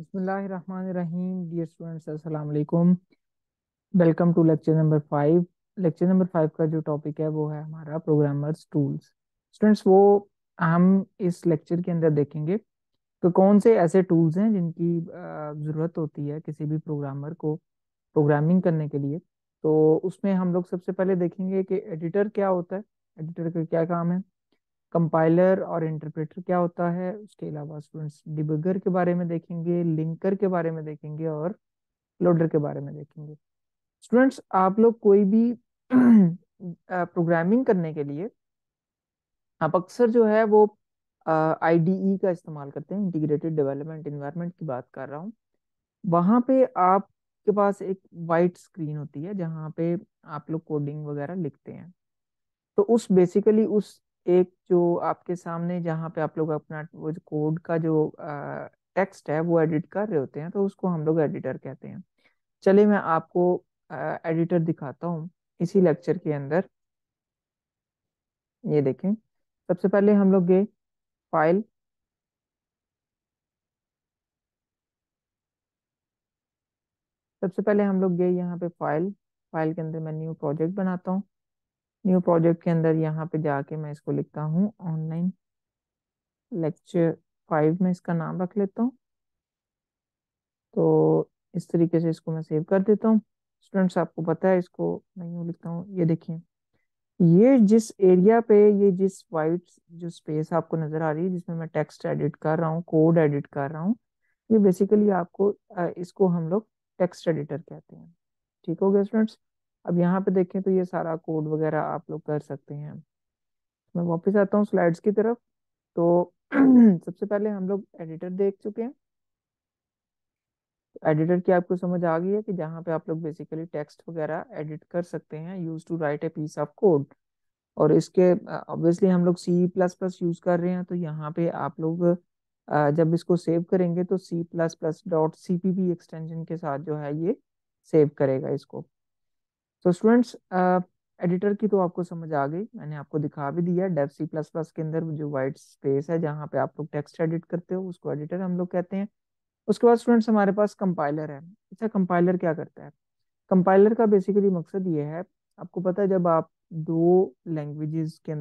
बिस्मिल्लाहिर्रहमानिर्रहीम। Dear students, अस्सलाम वालेकुम। Welcome to lecture number 5। Lecture number 5 का जो टॉपिक है वो है हमारा प्रोग्रामर्स टूल्स। स्टूडेंट्स, वो हम इस लेक्चर के अंदर देखेंगे तो कौन से ऐसे टूल्स हैं जिनकी ज़रूरत होती है किसी भी प्रोग्रामर को प्रोग्रामिंग करने के लिए। तो उसमें हम लोग सबसे पहले देखेंगे कि एडिटर क्या होता है, एडिटर का क्या काम है, कंपाइलर और इंटरप्रेटर क्या होता है। उसके अलावा स्टूडेंट्स डिबगर के बारे में देखेंगे, लिंकर के बारे में देखेंगे और लोडर के बारे में देखेंगे। स्टूडेंट्स, आप लोग कोई भी प्रोग्रामिंग करने के लिए आप अक्सर जो है वो आईडीई का इस्तेमाल करते हैं। इंटीग्रेटेड डेवलपमेंट इन्वायरमेंट की बात कर रहा हूँ। वहाँ पे आपके पास एक वाइट स्क्रीन होती है जहाँ पे आप लोग कोडिंग वगैरह लिखते हैं। तो उस बेसिकली उस एक जो आपके सामने जहाँ पे आप लोग अपना वो जो कोड का जो टेक्स्ट है वो एडिट कर रहे होते हैं, तो उसको हम लोग एडिटर कहते हैं। चलिए मैं आपको एडिटर दिखाता हूँ इसी लेक्चर के अंदर। ये देखें, सबसे पहले हम लोग गए फाइल। सबसे पहले हम लोग गए यहाँ पे फाइल। फाइल के अंदर मैं न्यू प्रोजेक्ट बनाता हूँ। न्यू प्रोजेक्ट के अंदर यहाँ पे जाके मैं इसको लिखता हूँ ऑनलाइन लेक्चर 5 में इसका नाम रख लेता हूँ। तो इस तरीके से इसको मैं सेव कर देता हूँ। स्टूडेंट्स, आपको पता है इसको मैं यूँ लिखता हूँ, ये देखिए, ये जिस एरिया पे ये जिस वाइट जो स्पेस आपको नजर आ रही है जिसमें मैं टेक्स्ट एडिट कर रहा हूँ, कोड एडिट कर रहा हूँ, ये बेसिकली आपको इसको हम लोग टेक्स्ट एडिटर कहते हैं। ठीक हो गया स्टूडेंट्स। अब यहाँ पे देखें तो ये सारा कोड वगैरह आप लोग कर सकते हैं। मैं वापस आता हूँ स्लाइड्स की तरफ। तो सबसे पहले हम लोग एडिटर देख चुके हैं। एडिटर की आपको समझ आ गई है कि जहाँ पे आप लोग बेसिकली टेक्स्ट वगैरह एडिट कर सकते हैं, use to write a piece of code. और इसके ऑब्वियसली हम लोग सी प्लस प्लस यूज कर रहे हैं, तो यहाँ पे आप लोग जब इसको सेव करेंगे तो C plus plus dot CPP extension के साथ जो है ये सेव करेगा इसको। तो स्टूडेंट्स, एडिटर की तो आपको समझ आ गई, मैंने आपको दिखा भी दिया। डेव सी प्लस प्लस के अंदर जो वाइट स्पेस है जहाँ पे आप लोग टेक्स्ट एडिट करते हो उसको एडिटर हम लोग कहते हैं। उसके बाद स्टूडेंट्स हमारे पास कंपाइलर है। अच्छा, कंपाइलर क्या करता है? कंपाइलर का बेसिकली मकसद ये है, आपको पता है जब आप दो लैंग्वेजेस के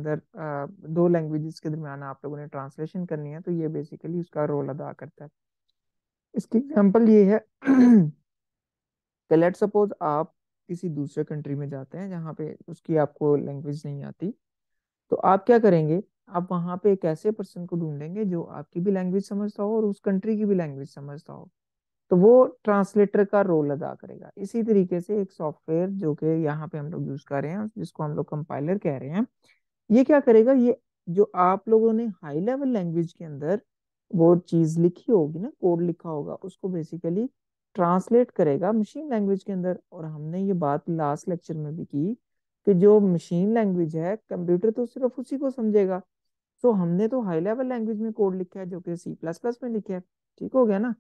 दरमियान आप लोगों ने ट्रांसलेशन करनी है तो ये बेसिकली उसका रोल अदा करता है। इसकी एग्जांपल ये है कि लेट सपोज आप किसी दूसरे कंट्री में जाते हैं जहाँ पे उसकी आपको लैंग्वेज नहीं आती। तो आप क्या करेंगे, आप वहाँ पे एक ऐसे पर्सन को ढूंढेंगे जो आपकी भी लैंग्वेज समझता हो और उस कंट्री की भी लैंग्वेज समझता हो। तो वो ट्रांसलेटर का रोल अदा करेगा। इसी तरीके से एक सॉफ्टवेयर जो कि यहाँ पे हम लोग यूज कर रहे हैं जिसको हम लोग कंपाइलर कह रहे हैं, ये क्या करेगा, ये जो आप लोगों ने हाई लेवल लैंग्वेज के अंदर वो चीज लिखी होगी ना, कोड लिखा होगा, उसको बेसिकली ट्रांसलेट करेगा मशीन लैंग्वेज के अंदर। और हमने ये बात लास्ट लेक्चर में भी की कि जो मशीन लैंग्वेज है कंप्यूटर तो सिर्फ उसी को समझेगा। तो हमने तो हाई लेवल लैंग्वेज में कोड लिखा है जो कि सी प्लस प्लस में लिखा है। ठीक हो गया ना।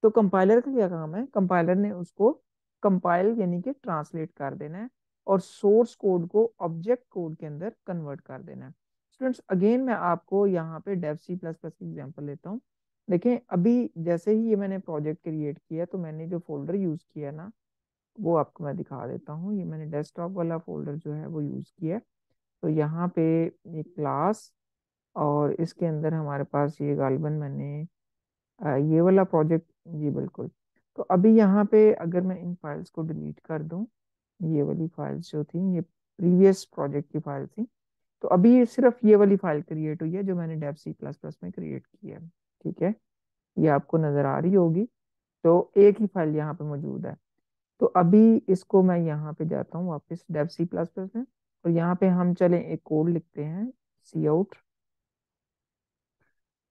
तो कंपाइलर का क्या काम है, कंपाइलर ने उसको कंपाइल यानी कि ट्रांसलेट कर देना है और सोर्स कोड को ऑब्जेक्ट कोड के अंदर कन्वर्ट कर देना है। स्टूडेंट्स, अगेन मैं आपको यहाँ पे डेव सी प्लस प्लस की एग्जाम्पल लेता हूँ। देखें, अभी जैसे ही ये मैंने प्रोजेक्ट क्रिएट किया तो मैंने जो फोल्डर यूज किया ना वो आपको मैं दिखा देता हूँ। ये मैंने डेस्कटॉप वाला फोल्डर जो है वो यूज किया है। तो यहाँ पे ये क्लास और इसके अंदर हमारे पास ये गालिबन मैंने ये वाला प्रोजेक्ट, जी बिल्कुल। तो अभी यहाँ पे अगर मैं इन फाइल्स को डिलीट कर दूं, ये वाली फाइल्स जो थी ये प्रीवियस प्रोजेक्ट की फाइल थी, तो अभी ये सिर्फ ये वाली फाइल क्रिएट हुई है जो मैंने डेव सी प्लस प्लस में क्रिएट की है। ठीक है, ये आपको नजर आ रही होगी। तो एक ही फाइल यहाँ पे मौजूद है। तो अभी इसको मैं यहाँ पे जाता हूँ वापस डेव सी प्लस प्लस में, और यहाँ पे हम चले एक कोड लिखते हैं, सी आउट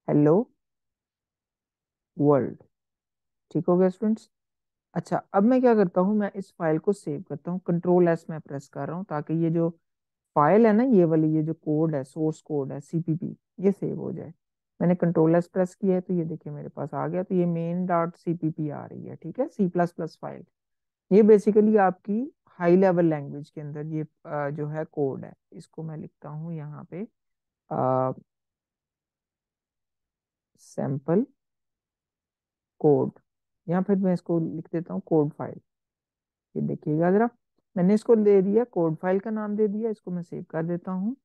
हेलो वर्ल्ड। ठीक हो गया स्टूडेंट्स। अच्छा, अब मैं क्या करता हूँ, मैं इस फाइल को सेव करता हूँ, कंट्रोल एस मैं प्रेस कर रहा हूँ ताकि ये जो फाइल है ना, ये वाली ये जो कोड है, सोर्स कोड है सीपीपी, ये सेव हो जाए। मैंने कंट्रोल एस प्रेस किया है तो ये देखिए मेरे पास आ गया। तो ये मेन डॉट सीपीपी आ रही है। ठीक है, सी प्लस प्लस फाइल। ये बेसिकली आपकी हाई लेवल लैंग्वेज के अंदर ये जो है कोड है। इसको मैं लिखता हूँ यहाँ पे सैम्पल कोड। या फिर मैं इसको लिख देता हूँ कोड फाइल। ये देखिएगा जरा, मैंने इसको दे दिया कोड फाइल का नाम दे दिया, इसको मैं सेव कर देता हूँ।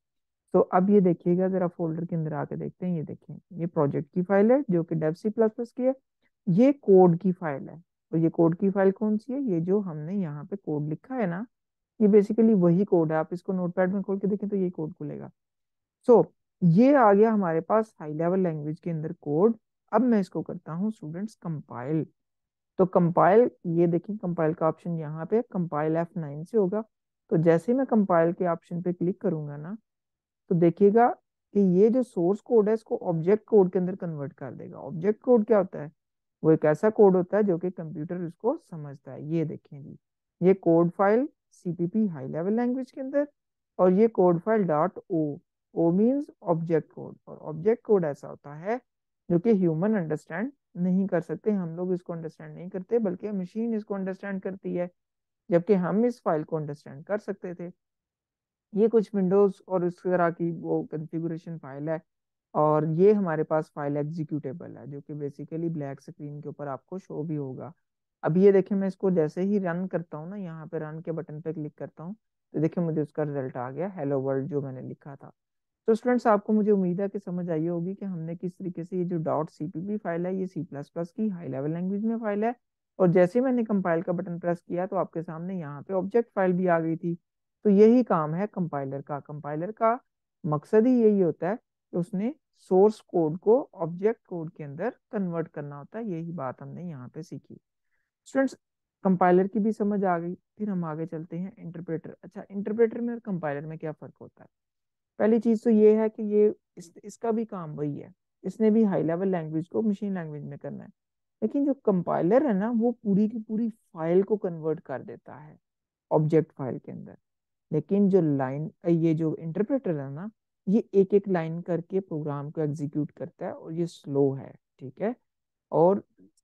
तो अब ये देखिएगा जरा, फोल्डर के अंदर आके देखते हैं। ये देखें, ये प्रोजेक्ट की फाइल है जो कि डेव सी प्लस प्लस की है। ये कोड की फाइल है। और ये कोड की फाइल कौन सी है? ये जो हमने यहाँ पे कोड लिखा है ना, ये बेसिकली वही कोड है। आप इसको नोटपैड में खोल के देखें तो ये कोड खुलेगा। सो ये आ गया हमारे पास हाई लेवल लैंग्वेज के अंदर कोड। अब मैं इसको करता हूँ स्टूडेंट्स कंपाइल। तो कंपाइल, ये देखिए कंपाइल का ऑप्शन यहाँ पे कंपाइल F9 से होगा। तो जैसे ही मैं कंपाइल के ऑप्शन पे क्लिक करूंगा ना, तो देखिएगा कि ये जो सोर्स कोड है इसको ऑब्जेक्ट कोड के अंदर कन्वर्ट कर देगा। ऑब्जेक्ट कोड क्या होता है? वो एक ऐसा कोड होता है जो कि कंप्यूटर उसको समझता है। ये देखें जी, ये code file CPP high level language के अंदर, और ये code file dot O means object code. और ऑब्जेक्ट कोड ऐसा होता है जो कि ह्यूमन अंडरस्टैंड नहीं कर सकते। हम लोग इसको अंडरस्टैंड नहीं करते, बल्कि मशीन इसको अंडरस्टैंड करती है, जबकि हम इस फाइल को अंडरस्टैंड कर सकते थे। ये कुछ विंडोज और इस तरह की वो कॉन्फ़िगरेशन फाइल है। और ये हमारे पास फाइल एग्जीक्यूटेबल है, जो कि बेसिकली ब्लैक स्क्रीन के ऊपर आपको शो भी होगा। अब ये देखें, मैं इसको जैसे ही रन करता हूँ ना, यहाँ पे रन के बटन पे क्लिक करता हूँ, तो देखिए मुझे उसका रिजल्ट आ गया, हेलो वर्ल्ड जो मैंने लिखा था। तो स्टूडेंट्स, आपको मुझे उम्मीद है कि समझ आई होगी कि हमने किस तरीके से ये जो डॉट सीपीपी फाइल है, ये सी प्लस प्लस की हाई लेवल लैंग्वेज में फाइल है। और जैसे ही मैंने कंपाइल का बटन प्रेस किया तो आपके सामने यहाँ पे ऑब्जेक्ट फाइल भी आ गई थी। तो यही काम है कंपाइलर का। कंपाइलर का मकसद ही यही होता है कि उसने सोर्स कोड को ऑब्जेक्ट कोड के अंदर कन्वर्ट करना होता है। यही बात हमने यहाँ पे सीखी। स्टूडेंट्स, कंपाइलर की भी समझ आ गई। फिर हम आगे चलते हैं इंटरप्रेटर। अच्छा, इंटरप्रेटर में और कंपाइलर में क्या फर्क होता है? पहली चीज तो ये है कि ये इसका भी काम वही है। इसने भी हाई लेवल लैंग्वेज को मशीन लैंग्वेज में करना है। लेकिन जो कंपाइलर है ना, वो पूरी की पूरी फाइल को कन्वर्ट कर देता है ऑब्जेक्ट फाइल के अंदर। लेकिन जो लाइन, ये जो इंटरप्रेटर है ना, ये एक एक लाइन करके प्रोग्राम को एग्जीक्यूट करता है, और ये स्लो है, ठीक है। और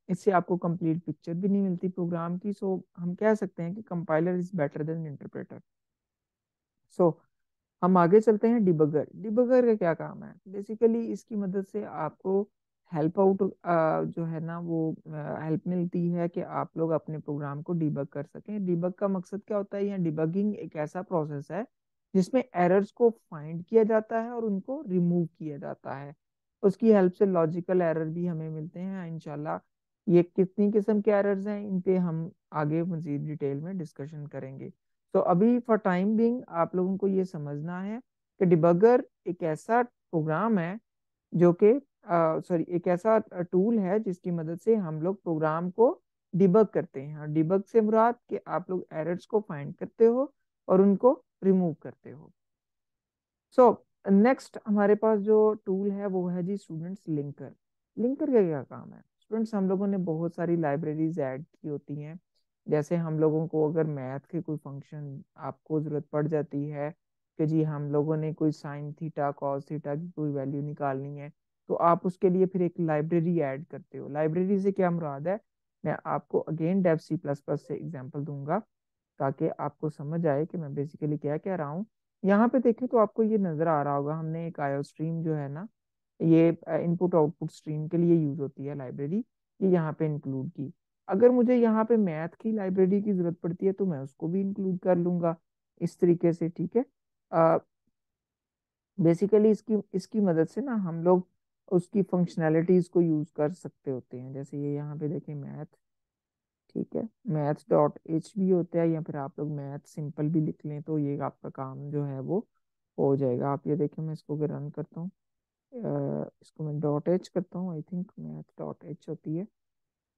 इससे आपको कंप्लीट पिक्चर भी नहीं मिलती प्रोग्राम की। सो हम कह सकते हैं कि compiler is better than interpreter. So हम आगे चलते हैं डिबगर। डिबगर का क्या काम है? बेसिकली इसकी मदद से आपको हेल्प आउट जो है ना, वो हेल्प मिलती है कि आप लोग अपने प्रोग्राम को डिबग कर सकें। डिबग का मकसद क्या होता है? या डिबगिंग एक ऐसा प्रोसेस है जिसमें एरर्स को फाइंड किया जाता है और उनको रिमूव किया जाता है। उसकी हेल्प से लॉजिकल एरर भी हमें मिलते हैं इंशाल्लाह। ये कितनी किस्म के एरर्स हैं, इन पे हम आगे मजीद डिटेल में डिस्कशन करेंगे। तो अभी फॉर टाइम बिंग आप लोगों को ये समझना है कि डिबगर एक ऐसा प्रोग्राम है जो कि सॉरी एक ऐसा टूल है जिसकी मदद से हम लोग प्रोग्राम को डिबग करते हैं। और डिबग से मुराद कि आप लोग एरर्स को फाइंड करते हो और उनको रिमूव करते हो। सो नेक्स्ट हमारे पास जो टूल है वो है जी स्टूडेंट्स लिंकर। लिंकर का क्या काम है? स्टूडेंट्स, हम लोगों ने बहुत सारी लाइब्रेरीज ऐड की होती हैं। जैसे हम लोगों को अगर मैथ के कोई फंक्शन आपको जरूरत पड़ जाती है कि जी हम लोगों ने कोई साइन थीटा कॉस थीटा की कोई वैल्यू निकालनी है, तो आप उसके लिए फिर एक लाइब्रेरी ऐड करते हो। लाइब्रेरी से क्या मुराद है? मैं आपको again Dev C plus plus से एग्जाम्पल दूंगा ताकि आपको समझ आए कि मैं बेसिकली क्या कह रहा हूँ। यहाँ पे देखें तो आपको ये नजर आ रहा होगा, हमने एक आयो स्ट्रीम जो है ना, ये इनपुट आउटपुट स्ट्रीम के लिए यूज होती है लाइब्रेरी, ये यहाँ पे इंक्लूड की। अगर मुझे यहाँ पे मैथ की लाइब्रेरी की जरूरत पड़ती है तो मैं उसको भी इंक्लूड कर लूंगा इस तरीके से, ठीक है। बेसिकली इसकी इसकी मदद से ना हम लोग उसकी फंक्शनैलिटीज को यूज कर सकते होते हैं। जैसे ये यहाँ पे देखें मैथ, ठीक है, मैथ डॉट एच भी होता है, या फिर आप लोग मैथ सिंपल भी लिख लें तो ये आपका काम जो है वो हो जाएगा। आप ये देखें, मैं इसको अगर रन करता हूँ, इसको मैं डॉट एच करता हूँ, I think math dot H होती है।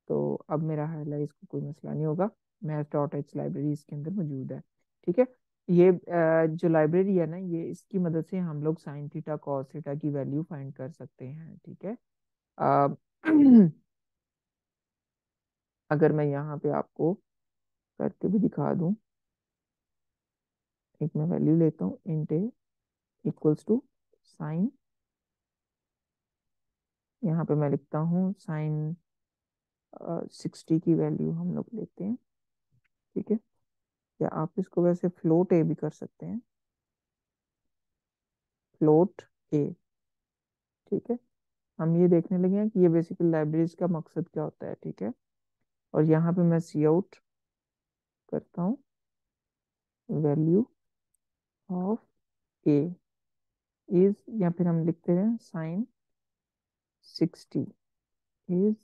तो अब मेरा हाल है, इसको कोई मसला नहीं होगा। मैथ डॉट एच लाइब्रेरी इसके अंदर मौजूद है, ठीक है। ये जो लाइब्रेरी है ना, ये इसकी मदद से हम लोग साइन थीटा कॉस थीटा की वैल्यू फाइंड कर सकते हैं, ठीक है। अ, अगर मैं यहाँ पे आपको करके भी दिखा दूं, एक मैं वैल्यू लेता हूँ int a equals to sine, यहाँ पे मैं लिखता हूँ साइन 60 की वैल्यू हम लोग लेते हैं, ठीक है। या आप इसको वैसे फ्लोट ए भी कर सकते हैं, फ्लोट ए, ठीक है। हम ये देखने लगे हैं कि ये बेसिकली लाइब्रेरीज का मकसद क्या होता है, ठीक है। और यहाँ पे मैं सी आउट करता हूँ वैल्यू ऑफ ए इज, या फिर हम लिखते हैं साइन 60 इज,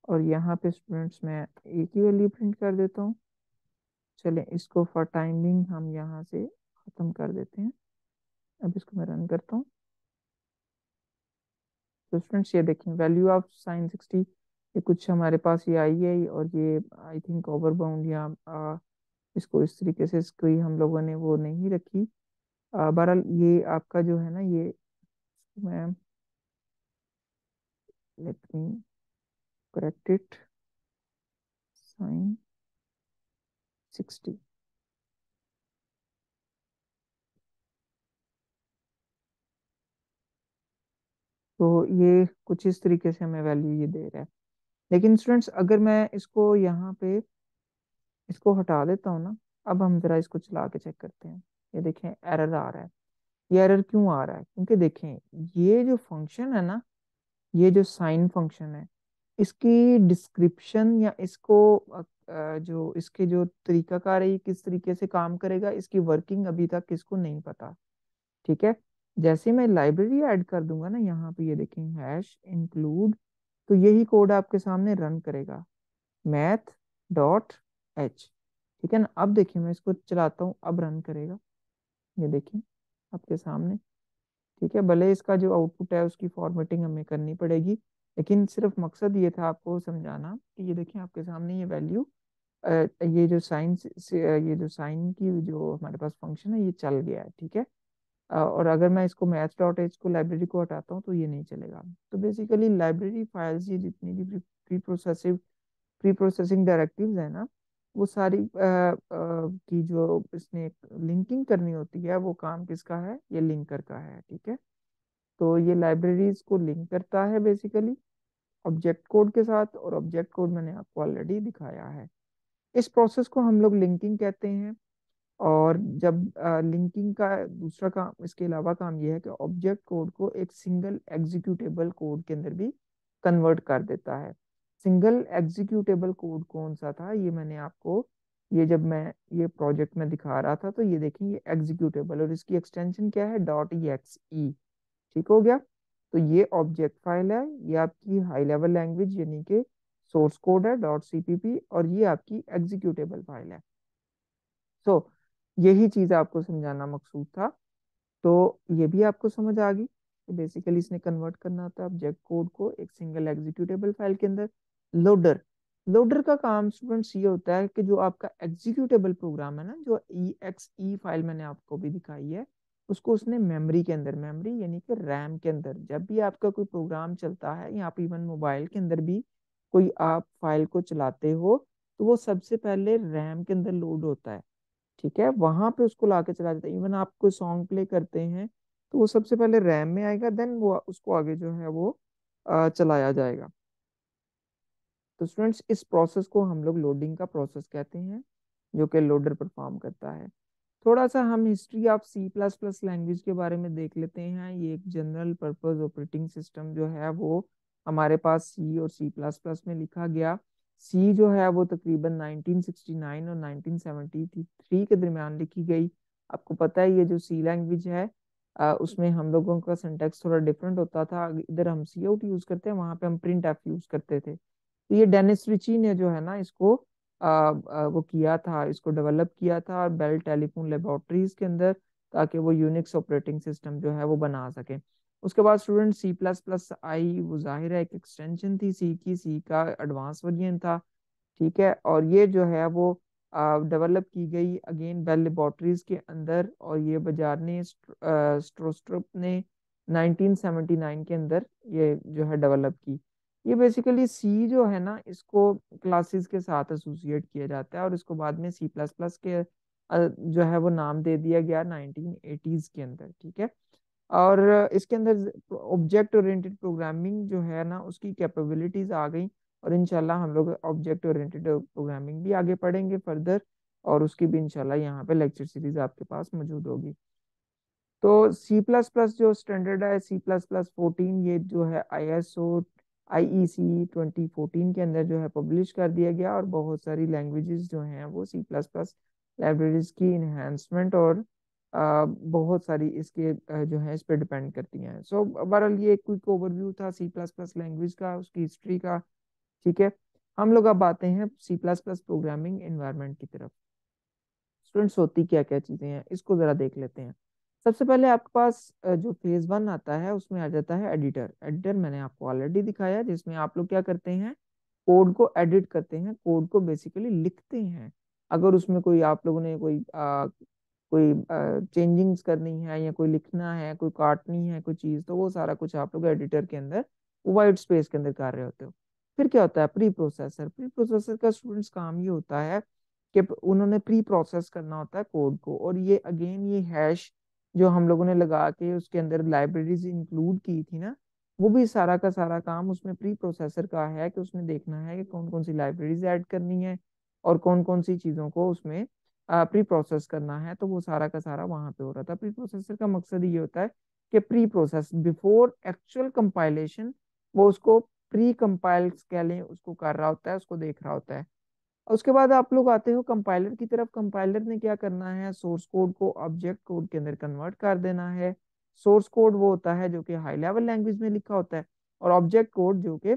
और यहाँ पे स्टूडेंट्स मैं ए की वैल्यू प्रिंट कर देता हूँ। चलें इसको फॉर टाइमिंग हम यहाँ से खत्म कर देते हैं। अब इसको मैं रन करता हूँ। तो स्टूडेंट्स ये देखें वैल्यू ऑफ साइन 60, ये कुछ हमारे पास ये आई है, और ये आई थिंक ओवर बाउंड या इसको इस तरीके से कोई हम लोगों ने वो नहीं रखी। बहरहाल ये आपका जो है ना, ये मैं let me correct it, sine 60। तो ये कुछ इस तरीके से हमें वैल्यू ये दे रहा है। लेकिन स्टूडेंट्स अगर मैं इसको यहाँ पे इसको हटा देता हूँ ना, अब हम जरा इसको चला के चेक करते हैं। ये देखें एरर आ रहा है। ये एरर क्यों आ रहा है? क्योंकि देखें ये जो फंक्शन है ना, ये जो साइन फंक्शन है, इसकी डिस्क्रिप्शन या इसको जो इसके जो तरीकाकार है, ये किस तरीके से काम करेगा, इसकी वर्किंग अभी तक किसको नहीं पता। ठीक है, जैसे मैं लाइब्रेरी ऐड कर दूंगा ना, यहाँ पे ये देखें हैश इंक्लूड, तो यही कोड आपके सामने रन करेगा, मैथ डॉट एच। ठीक है ना, अब देखिए मैं इसको चलाता हूँ, अब रन करेगा, ये देखिए आपके सामने। ठीक है, भले इसका जो आउटपुट है उसकी फॉर्मेटिंग हमें करनी पड़ेगी, लेकिन सिर्फ मकसद ये था आपको समझाना कि ये देखिए आपके सामने ये वैल्यू, ये जो साइन से ये जो साइन की जो हमारे पास फंक्शन है ये चल गया है। ठीक है, और अगर मैं इसको मैथ डॉट एच को लाइब्रेरी को हटाता हूँ तो ये नहीं चलेगा। तो बेसिकली लाइब्रेरी फाइल्स, ये जितनी भी प्री प्रोसेसिंग डायरेक्टिव्स है ना, वो सारी की जो इसने लिंकिंग करनी होती है, वो काम किसका है? ये लिंकर का है। ठीक है, तो ये लाइब्रेरीज को लिंक करता है बेसिकली ऑब्जेक्ट कोड के साथ, और ऑब्जेक्ट कोड मैंने आपको ऑलरेडी दिखाया है। इस प्रोसेस को हम लोग लिंकिंग कहते हैं। और जब लिंकिंग का दूसरा काम, इसके अलावा काम यह है कि ऑब्जेक्ट कोड को एक सिंगल एग्जीक्यूटेबल कोड के अंदर भी कन्वर्ट कर देता है। सिंगल एग्जीक्यूटेबल कोड कौन सा था, ये मैंने आपको, ये जब मैं ये प्रोजेक्ट में दिखा रहा था, तो ये देखें ये एग्जीक्यूटेबल, और इसकी एक्सटेंशन क्या है? डॉट ई एक्स ई। ठीक हो गया, तो ये ऑब्जेक्ट फाइल है, ये आपकी हाई लेवल लैंग्वेज यानी कि सोर्स कोड है डॉट सीपीपी, और ये आपकी एग्जीक्यूटेबल फाइल है। सो यही चीज आपको समझाना मकसूद था। तो ये भी आपको समझ आ गई कि बेसिकली इसने कन्वर्ट करना होता है ऑब्जेक्ट कोड को एक सिंगल एग्जीक्यूटेबल फाइल के अंदर। लोडर, लोडर का काम स्टूडेंट्स ये होता है कि जो आपका एग्जीक्यूटेबल प्रोग्राम है ना, जो ई एक्स ई फाइल मैंने आपको भी दिखाई है, उसको उसने मेमोरी के अंदर, मेमोरी यानी कि रैम के अंदर, जब भी आपका कोई प्रोग्राम चलता है, या आप इवन मोबाइल के अंदर भी कोई आप फाइल को चलाते हो, तो वो सबसे पहले रैम के अंदर लोड होता है। ठीक है, वहां पे उसको लाके चला जाता है। इवन आप कोई सॉन्ग प्ले करते हैं, तो वो सबसे पहले रैम में आएगा, देन वो उसको आगे जो है वो चलाया जाएगा। तो स्टूडेंट्स इस प्रोसेस को हम लोग लोडिंग का प्रोसेस कहते हैं, जो कि लोडर परफॉर्म करता है। थोड़ा सा हम history of C plus plus language के बारे में देख लेते हैं। ये एक जनरल पर्पस ऑपरेटिंग सिस्टम जो है वो हमारे पास सी और सी प्लस प्लस में लिखा गया। सी जो है वो तकरीबन 1969 और 1973 के दरमियान लिखी गई। आपको पता है ये जो सी लैंग्वेज है, उसमें हम लोगों का सिंटैक्स थोड़ा डिफरेंट होता था। इधर हम सी आउट यूज करते हैं, वहां पे हम प्रिंट एफ यूज करते थे। तो ये डेनिस रिची ने जो है ना इसको वो किया था, इसको डेवलप किया था बेल टेलीफोन लेबोरेटरीज के अंदर, ताकि वो यूनिक्स ऑपरेटिंग सिस्टम जो है वो बना सके। उसके बाद स्टूडेंट सी प्लस प्लस आई, वो जाहिर है एक एक्सटेंशन थी सी की, सी का एडवांस वर्जन था। ठीक है, और ये जो है वो डेवलप की गई अगेन बेल लेबोरेटरीज के अंदर, और ये बाजार ने स्ट्रोस्ट्रुप ने 1979 के अंदर ये जो है डेवलप की। ये बेसिकली सी जो है ना, इसको क्लासेस के साथ एसोसिएट किया जाता है, और इसको बाद में सी प्लस प्लस के जो है वो नाम दे दिया गया 1980s के अंदर। ठीक है, और इसके अंदर ऑब्जेक्ट ओरिएंटेड प्रोग्रामिंग जो है ना, उसकी कैपेबिलिटीज आ गई, और इंशाल्लाह हम लोग ऑब्जेक्ट ओरिएंटेड प्रोग्रामिंग भी आगे पढ़ेंगे फर्दर, और उसकी भी इंशाल्लाह यहाँ पे लेक्चर सीरीज आपके पास मौजूद होगी। तो सी प्लस प्लस जो स्टैंडर्ड है सी प्लस प्लस 14, ये जो है ISO IEC 2014 के अंदर जो है पब्लिश कर दिया गया, और बहुत सारी लैंग्वेजेस जो हैं वो सी प्लस प्लस लाइब्रेरीज की इन्हेंसमेंट और बहुत सारी इसके जो है इस पे डिपेंड करती हैं। सो बहरहाल ये एक क्विक ओवरव्यू था सी प्लस प्लस लैंग्वेज का, उसकी हिस्ट्री का। ठीक है, हम लोग अब आते हैं C plus plus programming environment की तरफ। स्टूडेंट्स, होती क्या क्या चीजें हैं इसको जरा देख लेते हैं। सबसे पहले आपके पास जो फेज वन आता है उसमें आ जाता है एडिटर। एडिटर मैंने आपको ऑलरेडी दिखाया है, जिसमें आप लोग क्या करते हैं, कोड को एडिट करते हैं, कोड को बेसिकली लिखते हैं। अगर उसमें कोई आप लोगों ने कोई चेंजिंग्स करनी है या कोई लिखना है, कोई काटनी है कोई चीज, तो वो सारा कुछ आप लोग एडिटर के अंदर वाइट स्पेस के अंदर कर रहे होते हो। फिर क्या होता है, प्री प्रोसेसर। प्री प्रोसेसर का स्टूडेंट्स काम ये होता है कि उन्होंने प्री प्रोसेस करना होता है कोड को, और ये अगेन ये हैश जो हम लोगों ने लगा के उसके अंदर लाइब्रेरीज इंक्लूड की थी ना, वो भी सारा का सारा काम उसमें प्री प्रोसेसर का है कि उसने देखना है कि कौन कौन सी लाइब्रेरीज ऐड करनी है और कौन कौन सी चीज़ों को उसमें प्री प्रोसेस करना है। तो वो सारा का सारा वहां पे हो रहा था। प्री प्रोसेसर का मकसद ये होता है कि pre process before actual compilation वो उसको प्री कंपाइल कह लें, उसको कर रहा होता है, उसको देख रहा होता है। उसके बाद आप लोग आते हो कंपाइलर की तरफ। कंपाइलर ने क्या करना है, सोर्स कोड को ऑब्जेक्ट कोड के अंदर कन्वर्ट कर देना है। सोर्स कोड वो होता है जो कि हाई लेवल लैंग्वेज में लिखा होता है, और ऑब्जेक्ट कोड जो कि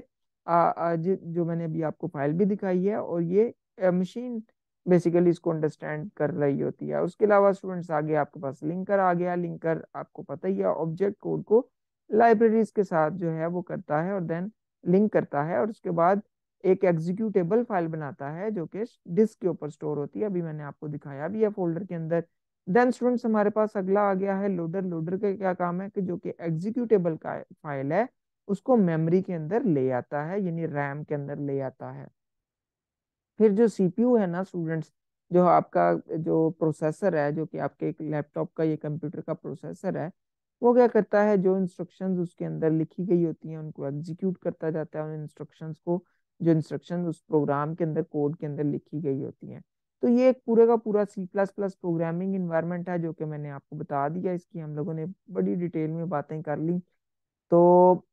जो मैंने अभी आपको फाइल भी दिखाई है, और ये मशीन बेसिकली इसको अंडरस्टैंड कर रही होती है। उसके अलावा स्टूडेंट्स आगे आपके पास लिंकर आ गया। लिंकर आपको पता ही है, ऑब्जेक्ट कोड को लाइब्रेरीज के साथ जो है वो करता है और देन लिंक करता है, और उसके बाद एक एग्जीक्यूटेबल फाइल बनाता है जो कि डिस्क के ऊपर स्टोर होती है। अभी मैंने आपको दिखाया भी है फोल्डर के अंदर। देन स्टूडेंट्स हमारे पास अगला आ गया है लोडर। लोडर का क्या काम है कि जो कि एग्जीक्यूटेबल का फाइल है उसको मेमोरी के अंदर ले आता है, यानी रैम के अंदर ले आता है। फिर जो सीपीयू है ना स्टूडेंट्स, जो आपका जो प्रोसेसर है, जो कि आपके एक लैपटॉप का ये कंप्यूटर का प्रोसेसर है, वो क्या करता है, जो इंस्ट्रक्शंस उसके अंदर लिखी गई होती हैं उनको एग्जीक्यूट करता जाता है, उन इंस्ट्रक्शंस को, जो इंस्ट्रक्शन उस प्रोग्राम के अंदर कोड के अंदर लिखी गई होती हैं। तो ये एक पूरे का पूरा C plus plus programming environment है, जो कि मैंने आपको बता दिया। इसकी हम लोगों ने बड़ी डिटेल में बातें कर ली। तो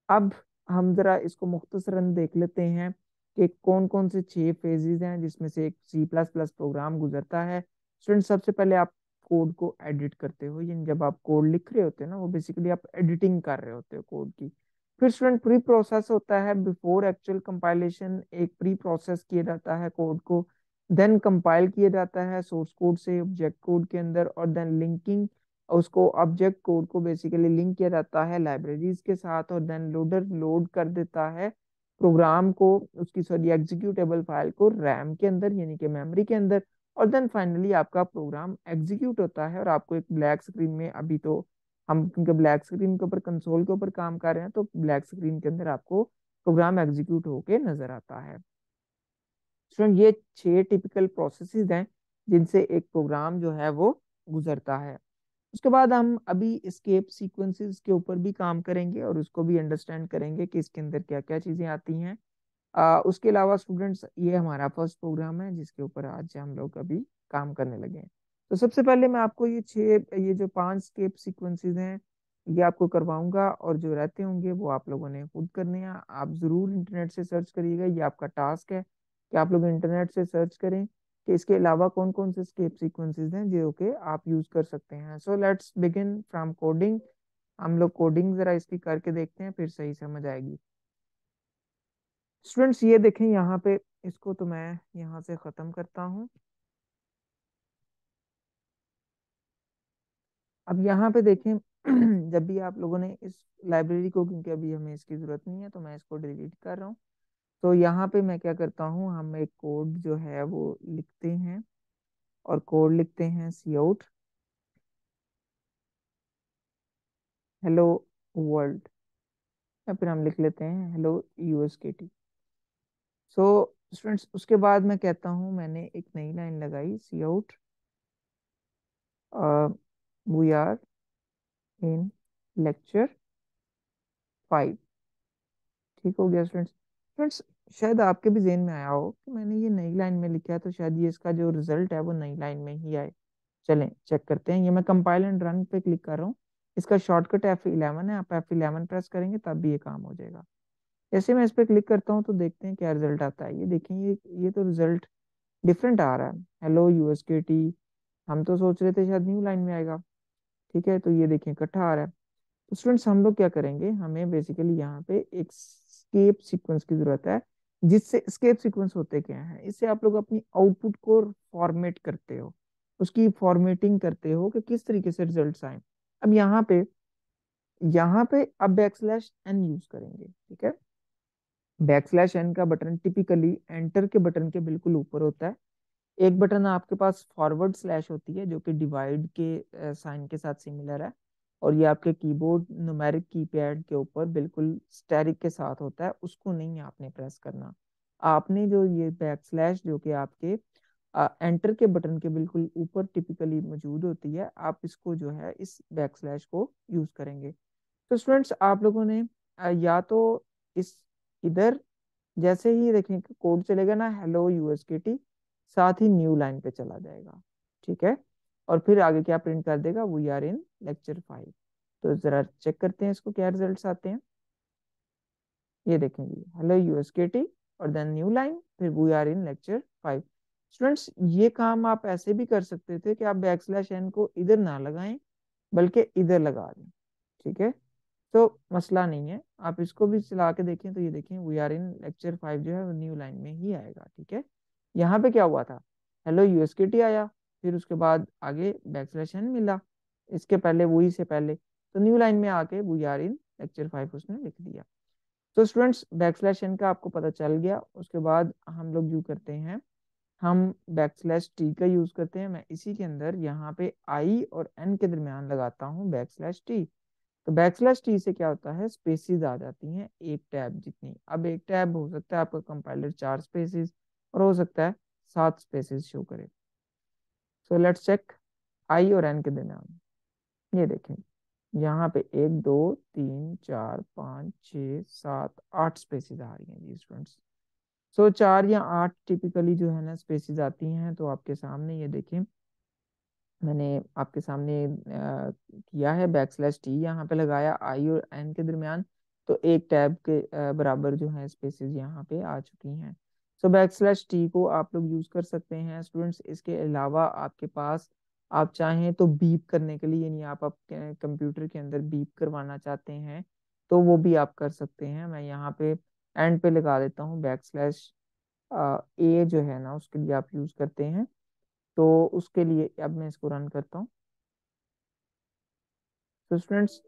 अब हम जरा इसको मुख्तसरन देख लेते हैं कि कौन कौन से 6 फेजेस हैं जिसमें से एक सी प्लस प्लस प्रोग्राम गुजरता है। स्टूडेंट, सबसे पहले आप कोड को एडिट करते हो, यानी जब आप कोड लिख रहे होते हो ना, वो बेसिकली आप एडिटिंग कर रहे होते हो कोड की। फिर स्टूडेंट प्री प्रोसेस होता है। बिफोर एक्चुअल कंपाइलेशन एक प्री प्रोसेस किया जाता है कोड को, देन कंपाइल किया जाता है सोर्स कोड से ऑब्जेक्ट कोड के अंदर, और देन लिंकिंग, उसको ऑब्जेक्ट कोड को बेसिकली लिंक किया जाता है लाइब्रेरीज के साथ, और देन लोडर लोड कर देता है प्रोग्राम को, उसकी सॉरी एग्जीक्यूटेबल फाइल को रैम के अंदर यानी कि मेमोरी के अंदर, और देन फाइनली आपका प्रोग्राम एग्जीक्यूट होता है। और आपको एक ब्लैक स्क्रीन में, अभी तो हम क्योंकि ब्लैक स्क्रीन के ऊपर कंसोल के ऊपर काम कर रहे हैं, तो ब्लैक स्क्रीन के अंदर आपको प्रोग्राम एग्जीक्यूट होके नजर आता है। स्टूडेंट, ये 6 टिपिकल प्रोसेसेस हैं जिनसे एक प्रोग्राम जो है वो गुजरता है। उसके बाद हम अभी एस्केप सीक्वेंसेस के ऊपर भी काम करेंगे और उसको भी अंडरस्टैंड करेंगे कि इसके अंदर क्या क्या चीजें आती हैं। उसके अलावा स्टूडेंट्स, ये हमारा फर्स्ट प्रोग्राम है जिसके ऊपर आज हम लोग अभी काम करने लगे हैं। तो सबसे पहले मैं आपको ये जो 5 स्केप सीक्वेंसेस हैं ये आपको करवाऊंगा, और जो रहते होंगे वो आप लोगों ने खुद करने हैं। आप जरूर इंटरनेट से सर्च करिएगा, ये आपका टास्क है कि आप लोग इंटरनेट से सर्च करें कि इसके अलावा कौन कौन से स्केप सीक्वेंसेस हैं जो कि आप यूज कर सकते हैं। So let's begin from coding. हम लोग कोडिंग जरा इसकी करके देखते हैं, फिर सही समझ आएगी। स्टूडेंट्स, ये देखें यहाँ पे, इसको तो मैं यहाँ से खत्म करता हूँ। अब यहाँ पे देखें जब भी आप लोगों ने इस लाइब्रेरी को, क्योंकि अभी हमें इसकी जरूरत नहीं है तो मैं इसको डिलीट कर रहा हूँ। तो यहाँ पे मैं क्या करता हूँ, हम एक कोड जो है वो लिखते हैं, और कोड लिखते हैं सी आउट हेलो वर्ल्ड, या फिर हम लिख लेते हैं हेलो यूएसकेटी। सो स्टूडेंट्स, उसके बाद मैं कहता हूँ, मैंने एक नई लाइन लगाई, cout we are in lecture 5। ठीक हो गया स्टूडेंट्स। स्टूडेंट्स, शायद आपके भी जेहन में आया हो कि मैंने ये नई लाइन में लिखा है, तो शायद ये इसका जो रिजल्ट है वो नई लाइन में ही आए। चलें चेक करते हैं। ये मैं कंपाइल एंड रन पे क्लिक कर रहा हूँ। इसका शॉर्टकट F11 है, आप F11 प्रेस करेंगे तब भी ये काम हो जाएगा। जैसे मैं इस पे क्लिक करता हूँ तो देखते हैं क्या रिजल्ट आता है। ये देखें, ये तो रिजल्ट डिफरेंट आ रहा है। हेलो यूएसकेटी, हम तो सोच रहे थे शायद न्यू लाइन में आएगा। ठीक है, तो ये देखें इकट्ठा आ रहा है। तो स्टूडेंट्स हम लोग क्या करेंगे, हमें बेसिकली यहाँ पे एक स्केप सीक्वेंस की जरूरत है। जिससे स्केप सीक्वेंस होते क्या है, इससे आप लोग अपनी आउटपुट को फॉर्मेट करते हो, उसकी फॉर्मेटिंग करते हो कि किस तरीके से रिजल्ट्स आए। अब यहाँ पे अब बैकस्लैश एन यूज करेंगे। ठीक है, बैकस्लैश एन का बटन टिपिकली एंटर के बटन के बिल्कुल ऊपर होता है। एक बटन आपके पास फॉरवर्ड स्लैश होती है जो कि डिवाइड के साइन के साथ सिमिलर है, और ये आपके कीबोर्ड न्यूमेरिक कीपैड के ऊपर बिल्कुल स्टैरिक के साथ होता है, उसको नहीं आपने प्रेस करना। आपने जो ये बैक स्लैश जो कि आपके एंटर के बटन के बिल्कुल ऊपर टिपिकली मौजूद होती है, आप इसको जो है इस बैक स्लैश को यूज करेंगे। तो स्टूडेंट्स आप लोगों ने या तो इस इधर जैसे ही देखें कि कोड चलेगा ना हेलो यूएसकेटी, साथ ही न्यू लाइन पे चला जाएगा। ठीक है, और फिर आगे क्या प्रिंट कर देगा, वी आर इन लेक्चर 5। तो जरा चेक करते हैं इसको क्या रिजल्ट्स आते हैं। ये देखेंगे हेलो यूएसकेटी और देन न्यू लाइन, फिर we are in lecture 5। Students ये काम आप ऐसे भी कर सकते थे कि आप बैक स्लैश एन को इधर ना लगाएं बल्कि इधर लगा दें। ठीक है, तो मसला नहीं है, आप इसको भी चला के देखें तो ये देखें वी आर इन लेक्चर 5 जो है वो न्यू लाइन में ही आएगा। ठीक है, यहाँ पे क्या हुआ था, हेलो यूएसकेटी आया, फिर उसके बाद आगे बैकस्लैश एन मिला, इसके पहले वही से पहले, तो न्यू लाइन में आके वी आर इन लेक्चर 5 उसने लिख दिया। तो स्टूडेंट्स बैकस्लैश एन का आपको पता चल गया। उसके बाद हम लोग यू करते हैं, हम बैकस्लैश टी का यूज करते हैं। मैं इसी के अंदर यहाँ पे आई और एन के दरमियान लगाता हूँ बैकस्लैश टी। तो बैकस्लैश टी से क्या होता है, स्पेसिस आ जाती हैं एक टैब जितनी। अब एक टैब हो सकता है आपका कंपाइलर 4 स्पेसिस, और हो सकता है 7 स्पेसिस शो करे। सो लेट्स चेक आई और एन के दरमियान। ये देखें यहाँ पे 1 2 3 4 5 6 7 8 स्पेसिस आ रही हैं जी स्टूडेंट्स। सो 4 या 8 टिपिकली जो है ना स्पेसिस आती हैं। तो आपके सामने ये देखें, मैंने आपके सामने किया है बैकस्लैश टी यहाँ पे लगाया आई और एन के दरमियान, तो एक टैब के बराबर जो है स्पेसेस यहाँ पे आ चुकी हैं। सो बैकस्लैश टी को आप लोग यूज कर सकते हैं स्टूडेंट्स। इसके अलावा आपके पास आप चाहें तो बीप करने के लिए, यानी आप कंप्यूटर के अंदर बीप करवाना चाहते हैं तो वो भी आप कर सकते हैं। मैं यहाँ पे एंड पे लगा देता हूँ बैकस्लैश ए जो है ना उसके लिए आप यूज करते हैं। तो उसके लिए अब मैं इसको रन करता हूँ। तो स्टूडेंट्स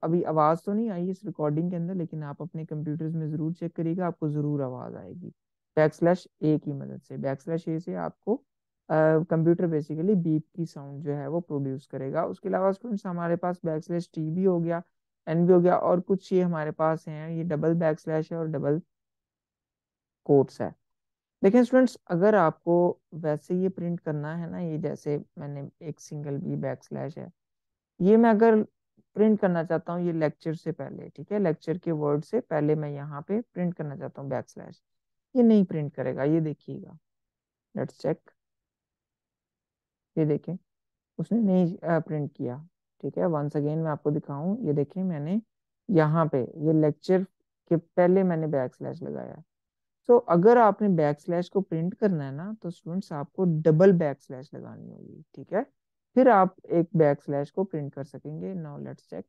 अभी आवाज़ तो नहीं आई इस रिकॉर्डिंग के अंदर, लेकिन आप अपने कंप्यूटर्स में ज़रूर चेक करिएगा, आपको ज़रूर आवाज़ आएगी बैकस्लैश ए की मदद से। बैकस्लैश ए से आपको कंप्यूटर बेसिकली बीप की साउंड जो है वो प्रोड्यूस करेगा। उसके अलावा स्टूडेंट्स हमारे पास बैकस्लैश टी भी हो गया, एन भी हो गया, और कुछ ये हमारे पास हैं, ये डबल बैकस्लैश है और डबल कोट्स है। देखिए स्टूडेंट्स, अगर आपको वैसे ये प्रिंट करना है ना, ये जैसे मैंने एक सिंगल भी बैकस्लैश है, ये मैं अगर प्रिंट करना चाहता हूँ ये लेक्चर से पहले, ठीक है, लेक्चर के वर्ड से पहले मैं यहाँ पे प्रिंट करना चाहता हूँ बैकस्लैश, ये नहीं प्रिंट करेगा। ये देखिएगा, लेट्स चेक। ये देखें उसने नहीं प्रिंट किया। ठीक है, वंस अगेन मैं आपको दिखाऊं, ये देखें मैंने यहाँ पे ये लेक्चर के पहले मैंने बैकस्लैश लगाया। तो अगर आपने बैकस्लैश को प्रिंट करना है ना तो स्टूडेंट्स आपको डबल बैकस्लैश लगानी होगी। ठीक है, फिर आप एक बैकस्लैश को प्रिंट कर सकेंगे। Now let's check.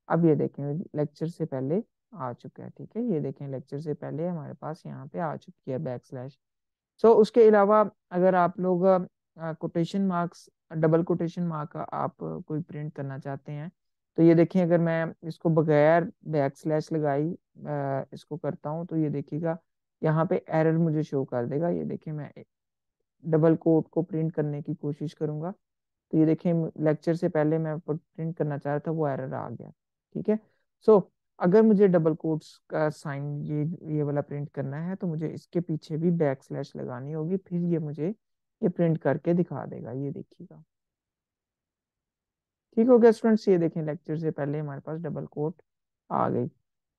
अब ये देखें लेक्चर से पहले आ चुका है। ठीक है, ये देखें लेक्चर से पहले हमारे पास यहाँ पे आ चुकी है बैकस्लैश। सो उसके अलावा अगर आप लोग quotation marks, double quotation mark आप कोई प्रिंट करना चाहते हैं, तो ये देखें अगर मैं इसको बगैर बैकस्लैश लगाई इसको करता हूँ तो ये देखिएगा यहाँ पे एरर मुझे शो कर देगा। ये देखें मैं डबल कोट को प्रिंट करने की कोशिश करूंगा तो ये देखें लेक्चर से पहले मैं प्रिंट करना चाह रहा था, वो एरर आ गया। ठीक है, सो अगर मुझे डबल कोट्स का साइन ये वाला प्रिंट करना है तो मुझे इसके पीछे भी बैक स्लैश लगानी होगी, फिर ये मुझे ये प्रिंट करके दिखा देगा। ये देखिएगा, ठीक हो गया स्टूडेंट्स। ये देखें लेक्चर से पहले हमारे पास डबल कोट आ गई।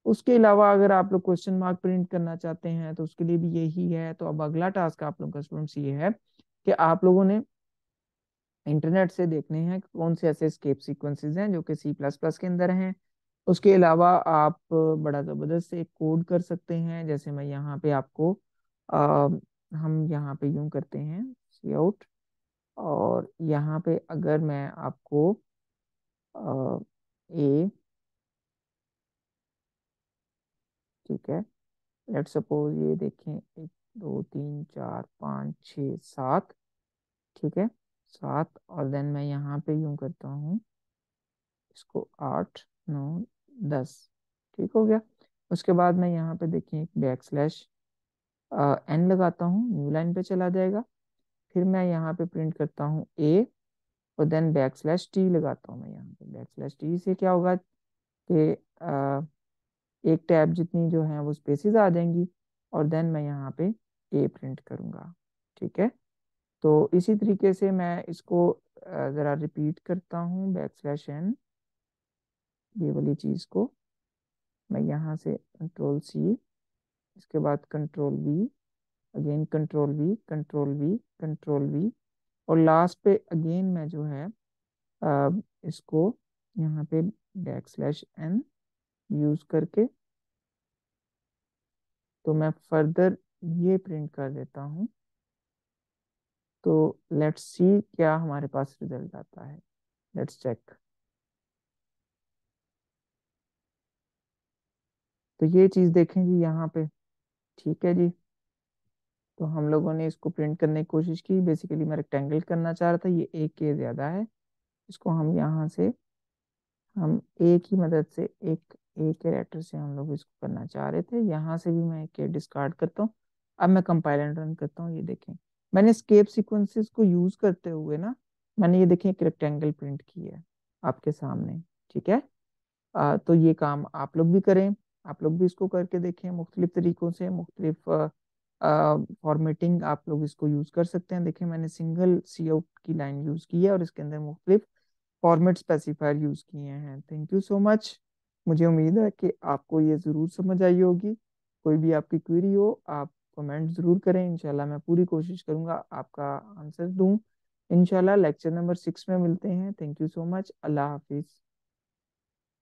उसके अलावा अगर आप लोग क्वेश्चन मार्क प्रिंट करना चाहते हैं तो उसके लिए भी यही है। तो अब अगला टास्क आप लोग का स्टूडेंट्स ये है कि आप लोगों ने इंटरनेट से देखने हैं कौन से ऐसे स्केप सीक्वेंसेस हैं जो कि सी प्लस प्लस के अंदर हैं, उसके अलावा आप बड़ा ज़बरदस्त एक कोड कर सकते हैं, जैसे मैं यहाँ पे आपको आ, हम यहाँ पे यूं करते हैं सी आउट, और यहाँ पे अगर मैं आपको ए, ठीक है, लेट्स सपोज ये देखें, 1 2 3 4 5 6 7, ठीक है, 7, और देन मैं यहाँ पे यूं करता हूँ इसको 8 9 10, ठीक हो गया। उसके बाद मैं यहाँ पे देखिए एक बैक स्लैश एन लगाता हूँ, न्यू लाइन पे चला जाएगा। फिर मैं यहाँ पे प्रिंट करता हूँ ए, और देन बैक स्लैश टी लगाता हूँ मैं यहाँ पे। बैक स्लैश टी से क्या होगा कि एक टैब जितनी जो है वो स्पेसेस आ जाएंगी, और देन मैं यहाँ पे ए प्रिंट करूँगा, ठीक है। तो इसी तरीके से मैं इसको ज़रा रिपीट करता हूँ, बैक स्लैश एन, ये वाली चीज़ को मैं यहाँ से कंट्रोल सी, इसके बाद control we, again control we, control we, control we, और लास्ट पे अगेन मैं जो है इसको यहाँ पे बैक स्लैश एन यूज करके तो मैं फर्दर ये प्रिंट कर देता हूँ। तो लेट्स सी क्या हमारे पास रिजल्ट आता है, लेट्स चेक। तो ये चीज़ देखें जी यहाँ पे, ठीक है जी। तो हम लोगों ने इसको प्रिंट करने की कोशिश की, बेसिकली मैं रेक्टेंगल करना चाह रहा था, ये एक के ज़्यादा है, इसको हम यहाँ से हम ए की मदद से एक ए के लेटर से हम लोग इसको करना चाह रहे थे। यहाँ से भी मैं एक के डिस्कार्ड करता हूँ। अब मैं कंपाइल एंड रन करता हूँ, ये देखें मैंने स्केप सीक्वेंसेस को यूज करते हुए ना, मैंने ये देखें एक रेक्टेंगल प्रिंट की है आपके सामने, ठीक है। तो ये काम आप लोग भी करें, आप लोग भी इसको करके देखें मुख्तलिफ तरीकों से, मुख्तलिफ फॉर्मेटिंग आप लोग इसको यूज कर सकते हैं। देखें मैंने सिंगल सी आउट की लाइन यूज की है और इसके अंदर मुख्तलिफ फॉर्मेट स्पेसिफायर यूज किए हैं। Thank you so much. मुझे उम्मीद है कि आपको ये ज़रूर समझ आई होगी। कोई भी आपकी क्वेरी हो आप कमेंट ज़रूर करें, इंशाल्लाह मैं पूरी कोशिश करूंगा आपका आंसर दूं। इंशाल्लाह लेक्चर नंबर 6 में मिलते हैं। Thank you so much. अल्लाह हाफिज़।